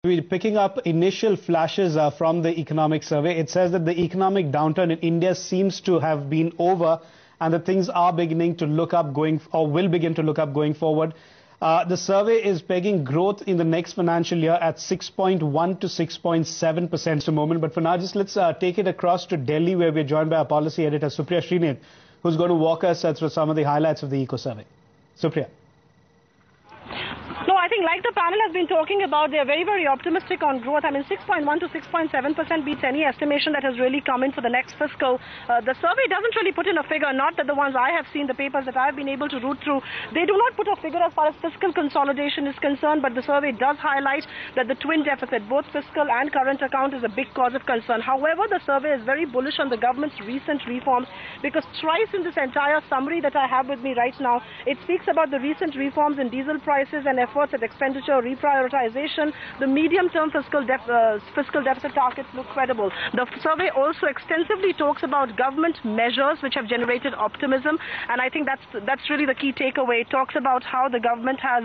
We're picking up initial flashes from the economic survey. It says that the economic downturn in India seems to have been over and that things are beginning to look up will begin to look up going forward. The survey is pegging growth in the next financial year at 6.1 to 6.7% at the moment. But for now, just let's take it across to Delhi, where we're joined by our policy editor, Supriya Srinath, who's going to walk us through some of the highlights of the eco-survey. Supriya. No, I think like the panel has been talking about, they are very, very optimistic on growth. I mean, 6.1 to 6.7% beats any estimation that has really come in for the next fiscal. The survey doesn't really put in a figure, not that the ones I have seen, the papers that I've been able to root through, they do not put a figure as far as fiscal consolidation is concerned, but the survey does highlight that the twin deficit, both fiscal and current account, is a big cause of concern. However, the survey is very bullish on the government's recent reforms, because thrice in this entire summary that I have with me right now, it speaks about the recent reforms in diesel prices and efforts at expenditure reprioritization. The medium-term fiscal deficit targets look credible. The survey also extensively talks about government measures which have generated optimism, and I think that's really the key takeaway. It talks about how the government has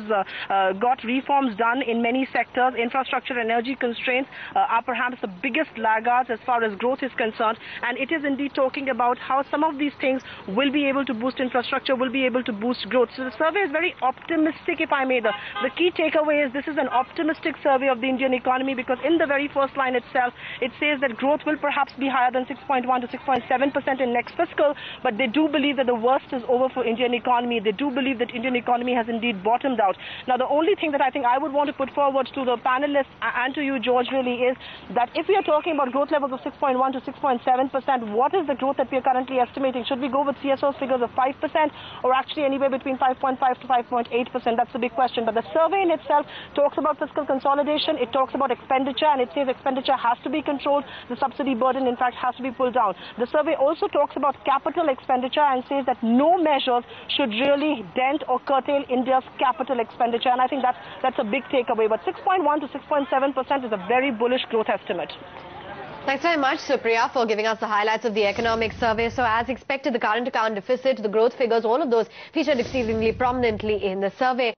got reforms done in many sectors. Infrastructure and energy constraints are perhaps the biggest laggards as far as growth is concerned, and it is indeed talking about how some of these things will be able to boost infrastructure, will be able to boost growth. So the survey is very optimistic, if I may. The key takeaway is this is an optimistic survey of the Indian economy, because in the very first line itself, it says that growth will perhaps be higher than 6.1 to 6.7% in next fiscal, but they do believe that the worst is over for Indian economy. They do believe that Indian economy has indeed bottomed out. Now, the only thing that I think I would want to put forward to the panelists and to you, George, really is that if we are talking about growth levels of 6.1 to 6.7%, what is the growth that we are currently estimating? Should we go with CSO's figures of 5% or actually anywhere between 5.5 to 5.8%? That's the big question. But the survey in itself talks about fiscal consolidation, it talks about expenditure, and it says expenditure has to be controlled. The subsidy burden, in fact, has to be pulled down. The survey also talks about capital expenditure and says that no measures should really dent or curtail India's capital expenditure, and I think that's a big takeaway. But 6.1 to 6.7% is a very bullish growth estimate. Thanks very much, Supriya, for giving us the highlights of the economic survey. So as expected, the current account deficit, the growth figures, all of those featured exceedingly prominently in the survey.